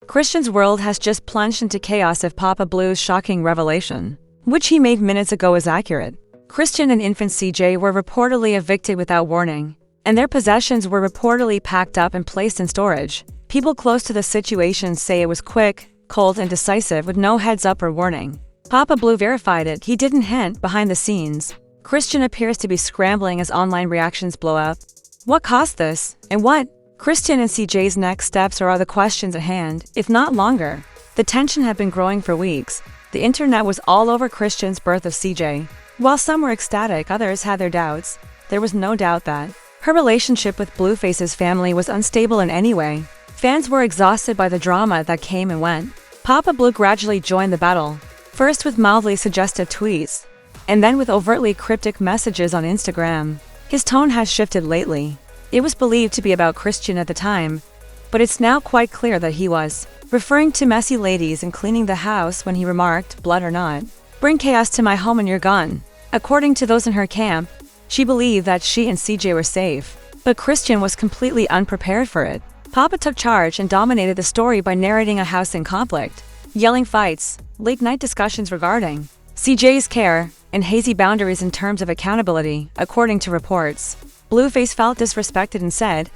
Chrisean's world has just plunged into chaos if Papa Blue's shocking revelation, which he made minutes ago, is accurate. Chrisean and infant CJ were reportedly evicted without warning, and their possessions were reportedly packed up and placed in storage. People close to the situation say it was quick, cold, and decisive with no heads up or warning. Papa Blue verified it. He didn't hint behind the scenes. Chrisean appears to be scrambling as online reactions blow up. What caused this? And what? Chrisean and CJ's next steps are the questions at hand, if not longer. The tension had been growing for weeks. The internet was all over Chrisean's birth of CJ. While some were ecstatic, others had their doubts. There was no doubt that her relationship with Blueface's family was unstable in any way. Fans were exhausted by the drama that came and went. Papa Blue gradually joined the battle, first with mildly suggestive tweets, and then with overtly cryptic messages on Instagram. His tone has shifted lately. It was believed to be about Chrisean at the time, but it's now quite clear that he was referring to messy ladies and cleaning the house when he remarked, "Blood or not, bring chaos to my home and you're gone." According to those in her camp, she believed that she and CJ were safe, but Chrisean was completely unprepared for it. Papa took charge and dominated the story by narrating a house in conflict, yelling fights, late-night discussions regarding CJ's care, and hazy boundaries in terms of accountability, according to reports. Blueface felt disrespected and said,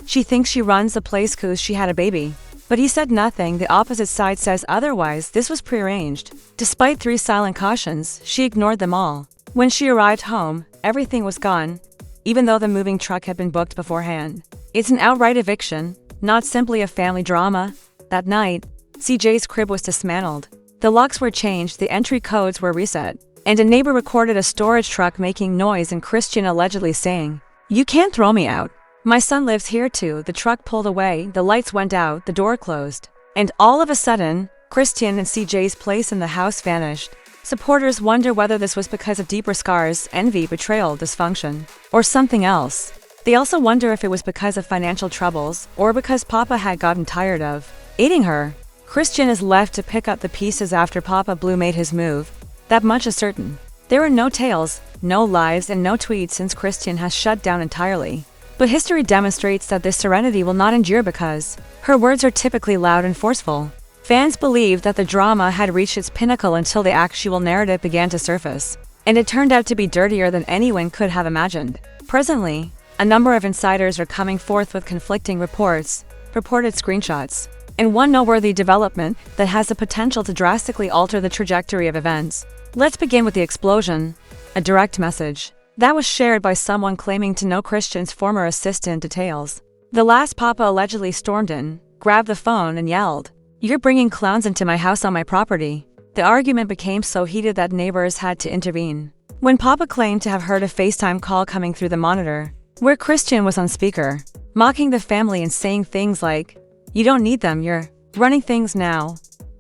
"She thinks she runs the place 'cause she had a baby." But he said nothing. The opposite side says otherwise. This was prearranged. Despite 3 silent cautions, she ignored them all. When she arrived home, everything was gone, even though the moving truck had been booked beforehand. It's an outright eviction, not simply a family drama. That night, CJ's crib was dismantled. The locks were changed, the entry codes were reset, and a neighbor recorded a storage truck making noise and Chrisean allegedly saying, "You can't throw me out. My son lives here too." The truck pulled away, the lights went out, the door closed, and all of a sudden, Chrisean and CJ's place in the house vanished. Supporters wonder whether this was because of deeper scars, envy, betrayal, dysfunction, or something else. They also wonder if it was because of financial troubles, or because Papa had gotten tired of aiding her. Chrisean is left to pick up the pieces after Papa Blue made his move. That much is certain. There are no tales, no lives, and no tweets since Chrisean has shut down entirely. But history demonstrates that this serenity will not endure because her words are typically loud and forceful. Fans believed that the drama had reached its pinnacle until the actual narrative began to surface, and it turned out to be dirtier than anyone could have imagined. Presently, a number of insiders are coming forth with conflicting reports, purported screenshots, and one noteworthy development that has the potential to drastically alter the trajectory of events. Let's begin with the explosion. A direct message that was shared by someone claiming to know Chrisean's former assistant details. The last Papa allegedly stormed in, grabbed the phone, and yelled, "You're bringing clowns into my house on my property." The argument became so heated that neighbors had to intervene. When Papa claimed to have heard a FaceTime call coming through the monitor, where Chrisean was on speaker, mocking the family and saying things like, "You don't need them, you're running things now.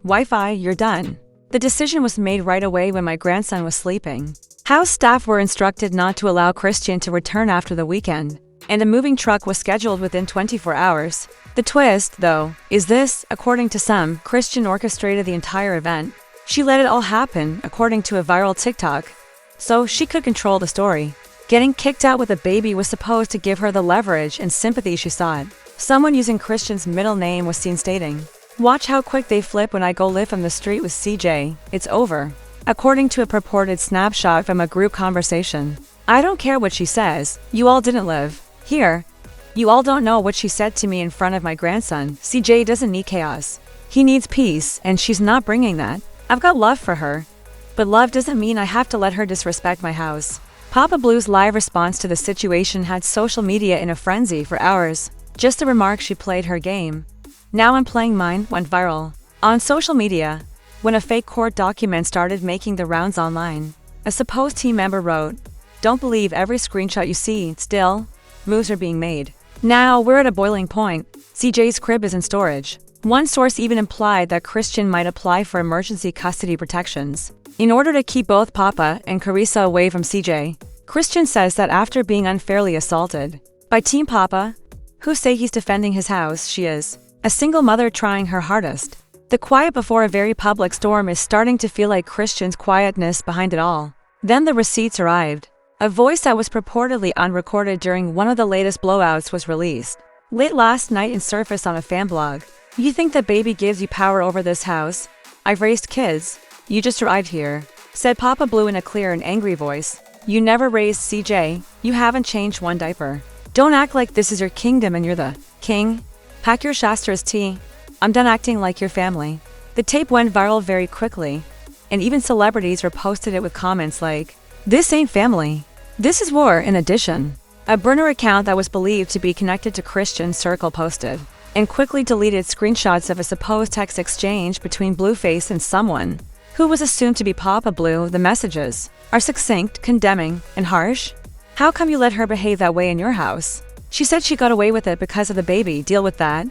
Wi-Fi, you're done." The decision was made right away when my grandson was sleeping. House staff were instructed not to allow Chrisean to return after the weekend, and a moving truck was scheduled within 24 hours. The twist, though, is this: according to some, Chrisean orchestrated the entire event. She let it all happen, according to a viral TikTok, so she could control the story. Getting kicked out with a baby was supposed to give her the leverage and sympathy she sought. Someone using Chrisean's middle name was seen stating, "Watch how quick they flip when I go live on the street with CJ, it's over." According to a purported snapshot from a group conversation, "I don't care what she says, you all didn't live here. You all don't know what she said to me in front of my grandson. CJ doesn't need chaos. He needs peace, and she's not bringing that. I've got love for her, but love doesn't mean I have to let her disrespect my house." Papa Blue's live response to the situation had social media in a frenzy for hours. Just a remark, "She played her game. Now I'm playing mine," went viral on social media. When a fake court document started making the rounds online, a supposed team member wrote, "Don't believe every screenshot you see. Still, moves are being made. Now we're at a boiling point. CJ's crib is in storage." One source even implied that Chrisean might apply for emergency custody protections in order to keep both Papa and Carissa away from CJ. Chrisean says that after being unfairly assaulted by Team Papa, who say he's defending his house, she is a single mother trying her hardest. The quiet before a very public storm is starting to feel like Chrisean's quietness behind it all. Then the receipts arrived. A voice that was purportedly unrecorded during one of the latest blowouts was released late last night and surfaced on a fan blog. You think the baby gives you power over this house? I've raised kids. You just arrived here," said Papa Blue in a clear and angry voice. "You never raised CJ. You haven't changed one diaper. Don't act like this is your kingdom and you're the king. Pack your Shastra's tea. I'm done acting like your family." The tape went viral very quickly, and even celebrities reposted it with comments like, "This ain't family. This is war." In addition, a burner account that was believed to be connected to Chrisean's circle posted and quickly deleted screenshots of a supposed text exchange between Blueface and someone who was assumed to be Papa Blue. The messages are succinct, condemning, and harsh. "How come you let her behave that way in your house? She said she got away with it because of the baby. Deal with that,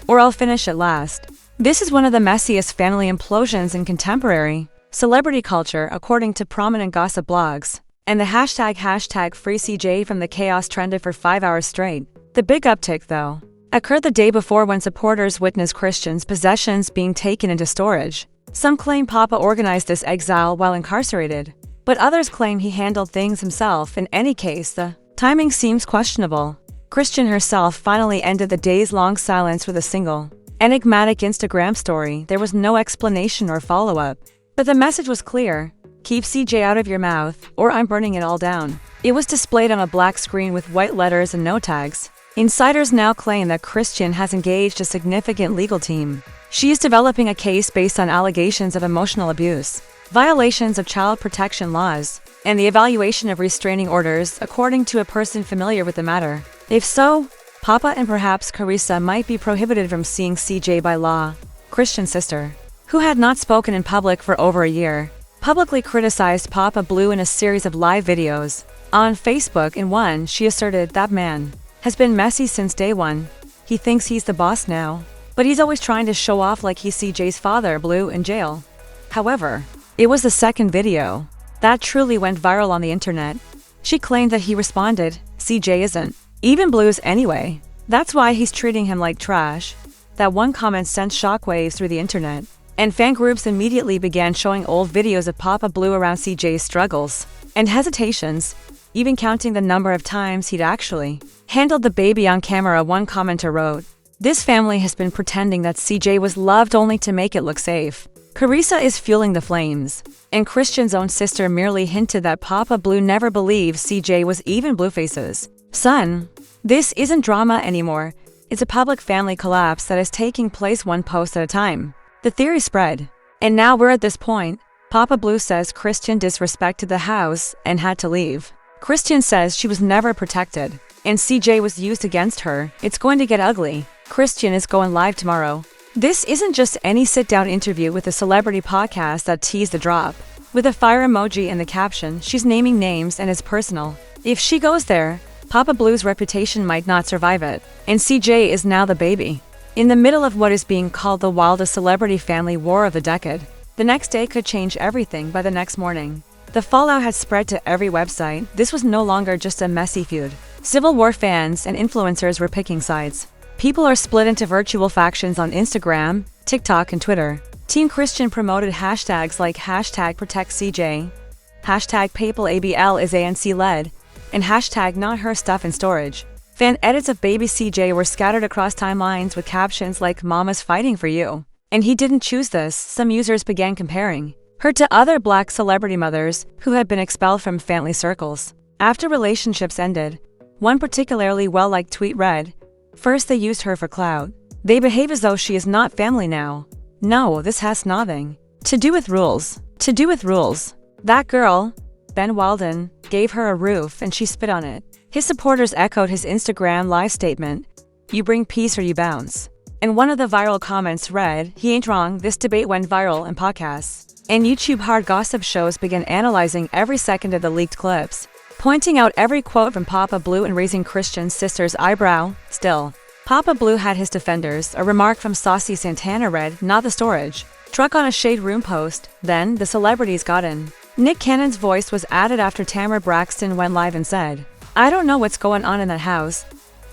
or I'll finish it last." This is one of the messiest family implosions in contemporary celebrity culture, according to prominent gossip blogs. And the hashtag #FreeCJ from the chaos trended for 5 hours straight. The big uptick, though, occurred the day before when supporters witnessed Chrisean's possessions being taken into storage. Some claim Papa organized this exile while incarcerated, but others claim he handled things himself. In any case, the timing seems questionable. Chrisean herself finally ended the days-long silence with a single, enigmatic Instagram story. There was no explanation or follow-up, but the message was clear: "Keep CJ out of your mouth, or I'm burning it all down." It was displayed on a black screen with white letters and no tags. Insiders now claim that Chrisean has engaged a significant legal team. She is developing a case based on allegations of emotional abuse, violations of child protection laws, and the evaluation of restraining orders, according to a person familiar with the matter. If so, Papa and perhaps Chrisean might be prohibited from seeing CJ by law. Chrisean's sister, who had not spoken in public for over a year, publicly criticized Papa Blue in a series of live videos on Facebook. In one, she asserted, "That man has been messy since day one. He thinks he's the boss now, but he's always trying to show off like he's CJ's father." Blue in jail. However, it was the second video that truly went viral on the internet. She claimed that he responded, "CJ isn't even Blue's anyway. That's why he's treating him like trash." That one comment sent shockwaves through the internet, and fan groups immediately began showing old videos of Papa Blue around CJ's struggles and hesitations, even counting the number of times he'd actually handled the baby on camera. One commenter wrote, "This family has been pretending that CJ was loved only to make it look safe." Chrisean is fueling the flames, and Chrisean's own sister merely hinted that Papa Blue never believed CJ was even Blueface's son. This isn't drama anymore. It's a public family collapse that is taking place one post at a time. The theory spread, and now we're at this point. Papa Blue says Chrisean disrespected the house and had to leave. Chrisean says she was never protected, and CJ was used against her. It's going to get ugly. Chrisean is going live tomorrow. This isn't just any sit-down interview with a celebrity podcast that teased the drop. With a fire emoji in the caption, she's naming names and is personal. If she goes there, Papa Blue's reputation might not survive it, and CJ is now the baby, in the middle of what is being called the wildest celebrity family war of the decade. The next day could change everything. By the next morning, the fallout had spread to every website. This was no longer just a messy feud. Civil war fans and influencers were picking sides. People are split into virtual factions on Instagram, TikTok, and Twitter. Team Chrisean promoted hashtags like #ProtectCJ, #PapalABL is ANC-led, and #NotHerStuffInStorage. Fan edits of baby CJ were scattered across timelines with captions like "Mama's fighting for you," and "He didn't choose this." Some users began comparing her to other black celebrity mothers who had been expelled from family circles after relationships ended. One particularly well-liked tweet read, "First they used her for clout. They behave as though she is not family now. No, this has nothing to do with rules. To do with rules. That girl, Ben Walden, gave her a roof and she spit on it." His supporters echoed his Instagram live statement, "You bring peace or you bounce." And one of the viral comments read, "He ain't wrong." This debate went viral in podcasts, and YouTube hard gossip shows began analyzing every second of the leaked clips, pointing out every quote from Papa Blue and raising Chrisean's sister's eyebrow. Still, Papa Blue had his defenders. A remark from Saucy Santana read, "Not the storage truck" on a Shade Room post. Then, the celebrities got in. Nick Cannon's voice was added after Tamara Braxton went live and said, "I don't know what's going on in that house,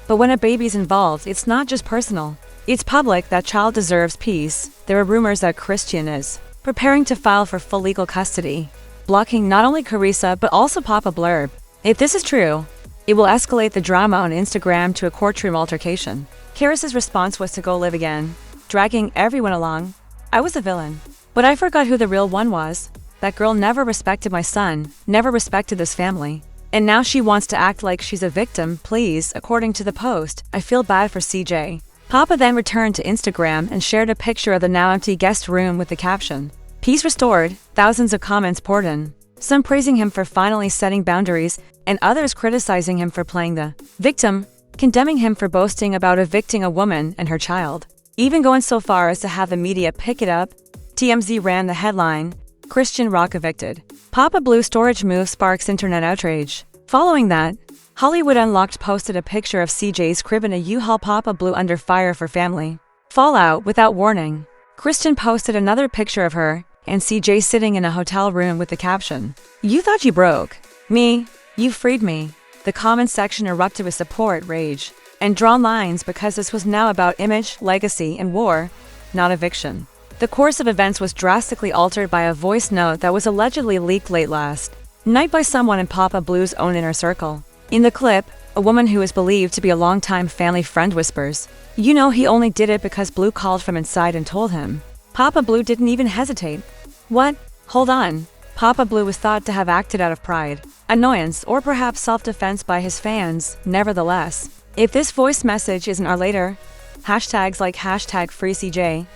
but when a baby's involved, it's not just personal. It's public. That child deserves peace." There are rumors that Chrisean is preparing to file for full legal custody, blocking not only Chrisean but also Papa Blurb. If this is true, it will escalate the drama on Instagram to a courtroom altercation. Chrisean's response was to go live again. dragging everyone along. I was a villain. But I forgot who the real one was. That girl never respected my son, never respected this family. And now she wants to act like she's a victim, please, according to the post. I feel bad for CJ. Papa then returned to Instagram and shared a picture of the now empty guest room with the caption, "Peace restored." Thousands of comments poured in, some praising him for finally setting boundaries, and others criticizing him for playing the victim, condemning him for boasting about evicting a woman and her child, even going so far as to have the media pick it up. TMZ ran the headline, "Chrisean Rock evicted. Papa Blue storage move sparks internet outrage." Following that, Hollywood Unlocked posted a picture of CJ's crib in a U-Haul. Papa Blue under fire for family fallout without warning. Chrisean posted another picture of her and CJ sitting in a hotel room with the caption, "You thought you broke me, you freed me." The comment section erupted with support, rage, and drawn lines because this was now about image, legacy, and war, not eviction. The course of events was drastically altered by a voice note that was allegedly leaked late last night by someone in Papa Blue's own inner circle. In the clip, a woman who is believed to be a longtime family friend whispers, "You know he only did it because Blue called from inside and told him." Papa Blue didn't even hesitate. What? Hold on. Papa Blue was thought to have acted out of pride, annoyance, or perhaps self-defense by his fans. Nevertheless, if this voice message isn't our later, hashtags like hashtag #FreeCJ,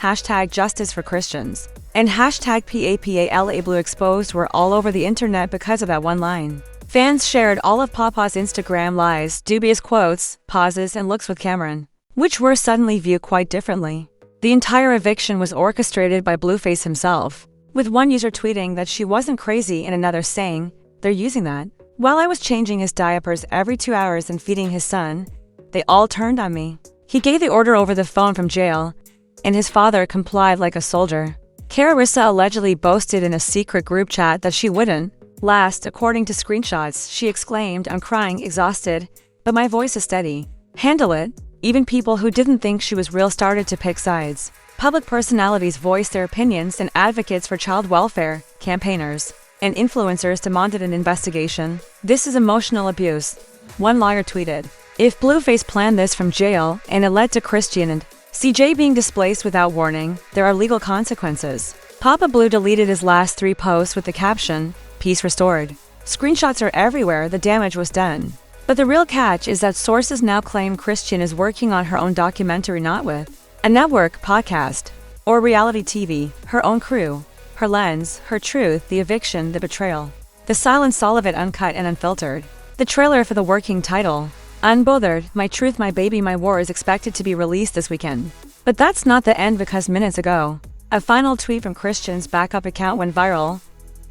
hashtag Justice for Christians, and hashtag PAPALA Blue exposed were all over the internet because of that one line. Fans shared all of Papa's Instagram lives, dubious quotes, pauses, and looks with Cameron, which were suddenly viewed quite differently. The entire eviction was orchestrated by Blueface himself, with one user tweeting that she wasn't crazy and another saying, "They're using that." While I was changing his diapers every 2 hours and feeding his son, they all turned on me. He gave the order over the phone from jail, and his father complied like a soldier. Carissa allegedly boasted in a secret group chat that she wouldn't last. According to screenshots, she exclaimed, "I'm crying, exhausted, but my voice is steady. Handle it." Even people who didn't think she was real started to pick sides. Public personalities voiced their opinions, and advocates for child welfare, campaigners, and influencers demanded an investigation. "This is emotional abuse," one lawyer tweeted. If Blueface planned this from jail and it led to Chrisean and CJ being displaced without warning, there are legal consequences. Papa Blue deleted his last 3 posts with the caption, "Peace restored." Screenshots are everywhere, the damage was done. But the real catch is that sources now claim Chrisean is working on her own documentary, not with a network, podcast, or reality TV, her own crew, her lens, her truth, the eviction, the betrayal. The silence, all of it uncut and unfiltered. The trailer for the working title, Unbothered, My Truth, My Baby, My War, is expected to be released this weekend. But that's not the end, because minutes ago, a final tweet from Chrisean's backup account went viral.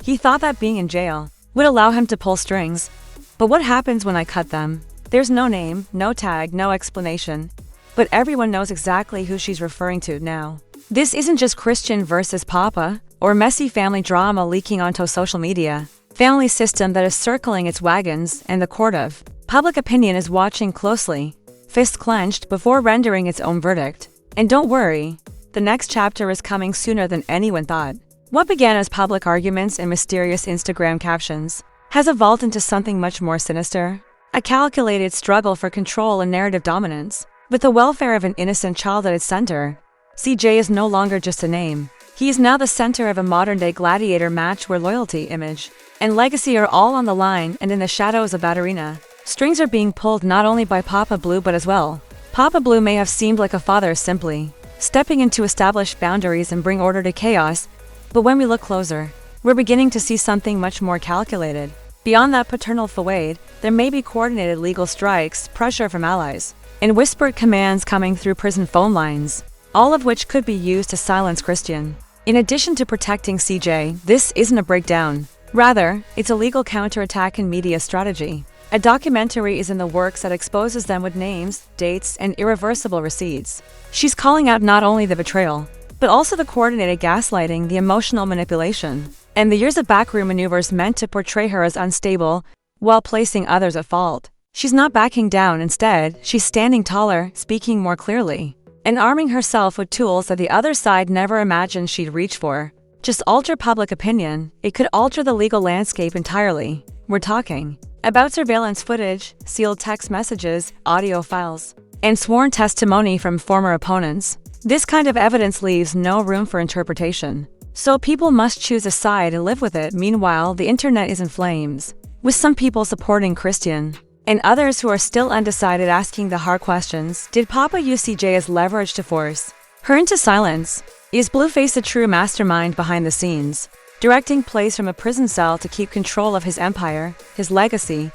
He thought that being in jail would allow him to pull strings. But what happens when I cut them? There's no name, no tag, no explanation. But everyone knows exactly who she's referring to now. This isn't just Chrisean versus Papa, or messy family drama leaking onto social media. Family system that is circling its wagons, and the court of public opinion is watching closely, fist clenched, before rendering its own verdict. And don't worry, the next chapter is coming sooner than anyone thought. What began as public arguments and mysterious Instagram captions has evolved into something much more sinister. A calculated struggle for control and narrative dominance, with the welfare of an innocent child at its center. CJ is no longer just a name. He is now the center of a modern-day gladiator match where loyalty, image, and legacy are all on the line, and in the shadows of that arena, strings are being pulled not only by Papa Blue but as well. Papa Blue may have seemed like a father, simply stepping in to establish boundaries and bring order to chaos, but when we look closer, we're beginning to see something much more calculated. Beyond that paternal facade, there may be coordinated legal strikes, pressure from allies, and whispered commands coming through prison phone lines, all of which could be used to silence Chrisean. In addition to protecting CJ, this isn't a breakdown. Rather, it's a legal counterattack and media strategy. A documentary is in the works that exposes them with names, dates, and irreversible receipts. She's calling out not only the betrayal, but also the coordinated gaslighting, the emotional manipulation, and the years of backroom maneuvers meant to portray her as unstable while placing others at fault. She's not backing down. Instead, she's standing taller, speaking more clearly, and arming herself with tools that the other side never imagined she'd reach for. Just alter public opinion, it could alter the legal landscape entirely. We're talking about surveillance footage, sealed text messages, audio files, and sworn testimony from former opponents. This kind of evidence leaves no room for interpretation. So people must choose a side and live with it. Meanwhile, the internet is in flames, with some people supporting Chrisean, and others who are still undecided asking the hard questions. Did Papa use CJ as leverage to force her into silence? Is Blueface a true mastermind behind the scenes, directing plays from a prison cell to keep control of his empire, his legacy,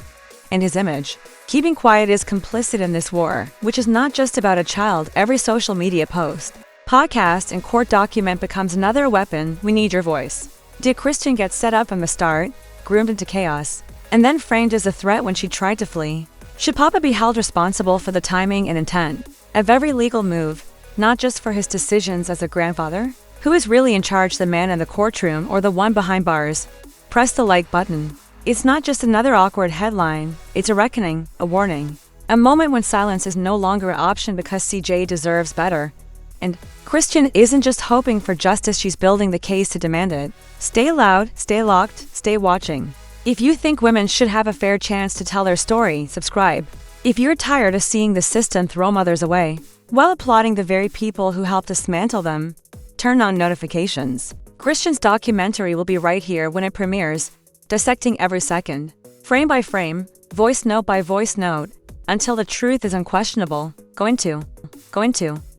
and his image? Keeping quiet is complicit in this war, which is not just about a child. Every social media post, podcast, and court document becomes another weapon. We need your voice. Did Chrisean get set up from the start, groomed into chaos, and then framed as a threat when she tried to flee? Should Papa be held responsible for the timing and intent of every legal move, not just for his decisions as a grandfather? Who is really in charge, the man in the courtroom or the one behind bars? Press the like button. It's not just another awkward headline, it's a reckoning, a warning. A moment when silence is no longer an option because CJ deserves better. And Chrisean isn't just hoping for justice, she's building the case to demand it. Stay loud, stay locked, stay watching. If you think women should have a fair chance to tell their story, subscribe. If you're tired of seeing the system throw mothers away, while applauding the very people who helped dismantle them, turn on notifications. Chrisean's documentary will be right here when it premieres, dissecting every second, frame by frame, voice note by voice note, until the truth is unquestionable. Going to.